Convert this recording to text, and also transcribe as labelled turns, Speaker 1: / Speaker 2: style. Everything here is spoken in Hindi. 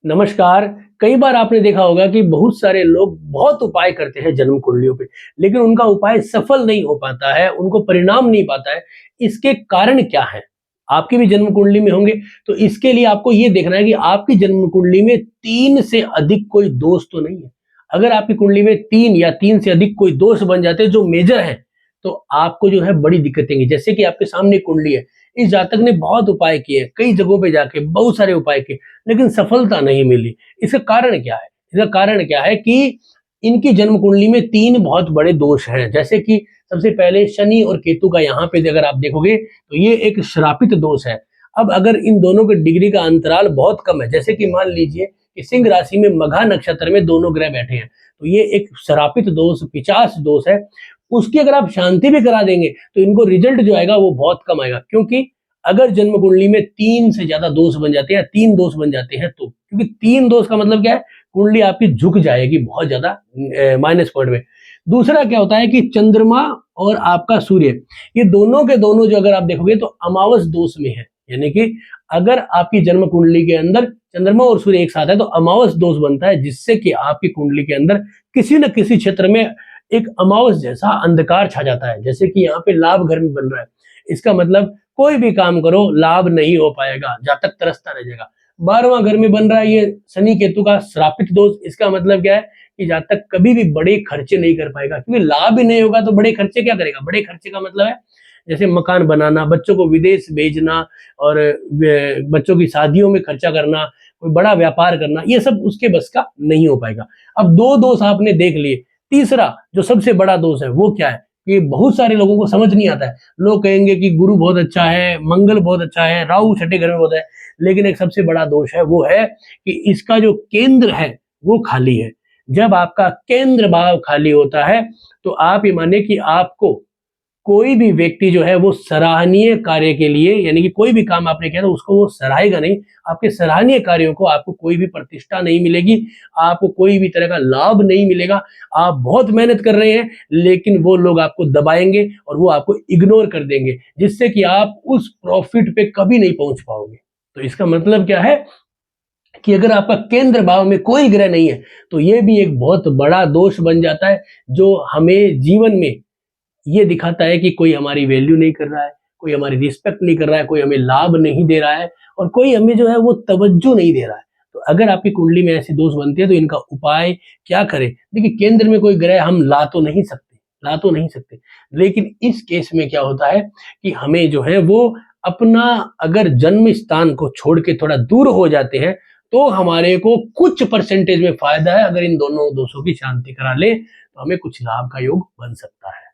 Speaker 1: नमस्कार। कई बार आपने देखा होगा कि बहुत सारे लोग बहुत उपाय करते हैं जन्म कुंडलियों पे, लेकिन उनका उपाय सफल नहीं हो पाता है, उनको परिणाम नहीं पाता है। इसके कारण क्या हैं? आपकी भी जन्म कुंडली में होंगे, तो इसके लिए आपको ये देखना है कि आपकी जन्म कुंडली में 3 से अधिक कोई दोष तो नहीं है। अगर आपकी कुंडली में 3 या 3 से अधिक कोई दोष बन जाते हैं जो मेजर हैं, तो आपको जो है बड़ी दिक्कतें होंगी। जैसे कि आपके सामने कुंडली है, इस जातक ने बहुत उपाय किए, कई जगहों पे जाके बहुत सारे उपाय किए, लेकिन सफलता नहीं मिली। इसका कारण क्या है? इसका कारण क्या है कि इनकी जन्म कुंडली में 3 बहुत बड़े दोष हैं। जैसे कि सबसे पहले शनि और केतु का यहाँ पे अगर आप देखोगे तो ये एक श्रापित दोष है। अब अगर इन दोनों के डिग्री का अंतराल बहुत कम है, जैसे कि मान लीजिए कि सिंह राशि में मघा नक्षत्र में दोनों ग्रह बैठे हैं, तो ये एक श्रापित दोष, पिशाच दोष है। उसकी अगर आप शांति भी करा देंगे तो इनको रिजल्ट जो आएगा वो बहुत कम आएगा। क्योंकि अगर जन्म कुंडली में 3 से ज्यादा दोष बन जाते हैं, 3 दोष बन जाते हैं, तो क्योंकि 3 दोष का मतलब क्या है, कुंडली आपकी झुक जाएगी बहुत ज्यादा माइनस पॉइंट में। दूसरा क्या होता है कि चंद्रमा और आपका सूर्य, ये दोनों के दोनों जो अगर आप देखोगे तो अमावस दोष में है। यानी कि अगर आपकी जन्म कुंडली के अंदर चंद्रमा और सूर्य एक साथ है तो अमावस दोष बनता है, जिससे कि आपकी कुंडली के अंदर किसी न किसी क्षेत्र में एक अमावस जैसा अंधकार छा जाता है। जैसे कि यहाँ पे लाभ घर में बन रहा है, इसका मतलब कोई भी काम करो लाभ नहीं हो पाएगा, जातक तरसता रह जाएगा। 12वां घर में बन रहा है ये शनि केतु का श्रापित दोष, इसका मतलब क्या है कि जातक कभी भी बड़े खर्चे नहीं कर पाएगा, क्योंकि लाभ ही नहीं होगा तो बड़े खर्चे क्या करेगा। बड़े खर्चे का मतलब है जैसे मकान बनाना, बच्चों को विदेश भेजना और बच्चों की शादियों में खर्चा करना, कोई बड़ा व्यापार करना, ये सब उसके बस का नहीं हो पाएगा। अब 2 दोष आपने देख लिए, तीसरा जो सबसे बड़ा दोष है वो क्या है कि बहुत सारे लोगों को समझ नहीं आता है। लोग कहेंगे कि गुरु बहुत अच्छा है, मंगल बहुत अच्छा है, राहु छठे घर में बहुत है, लेकिन एक सबसे बड़ा दोष है वो है कि इसका जो केंद्र है वो खाली है। जब आपका केंद्र भाव खाली होता है तो आप ये माने कि आपको कोई भी व्यक्ति जो है वो सराहनीय कार्य के लिए, यानी कि कोई भी काम आपने किया तो उसको वो सराहेगा नहीं। आपके सराहनीय कार्यों को आपको कोई भी प्रतिष्ठा नहीं मिलेगी, आपको कोई भी तरह का लाभ नहीं मिलेगा। आप बहुत मेहनत कर रहे हैं लेकिन वो लोग आपको दबाएंगे और वो आपको इग्नोर कर देंगे, जिससे कि आप उस प्रॉफिट पे कभी नहीं पहुंच पाओगे। तो इसका मतलब क्या है कि अगर आपका केंद्र भाव में कोई ग्रह नहीं है तो ये भी एक बहुत बड़ा दोष बन जाता है, जो हमें जीवन में ये दिखाता है कि कोई हमारी वैल्यू नहीं कर रहा है, कोई हमारी रिस्पेक्ट नहीं कर रहा है, कोई हमें लाभ नहीं दे रहा है और कोई हमें जो है वो तवज्जो नहीं दे रहा है। तो अगर आपकी कुंडली में ऐसे दोष बनते हैं तो इनका उपाय क्या करें? देखिए, केंद्र में कोई ग्रह हम ला तो नहीं सकते, लेकिन इस केस में क्या होता है कि हमें जो है वो अपना, अगर जन्म स्थान को छोड़ के थोड़ा दूर हो जाते हैं तो हमारे को कुछ परसेंटेज में फायदा है। अगर इन दोनों दोषों की शांति करा ले तो हमें कुछ लाभ का योग बन सकता है।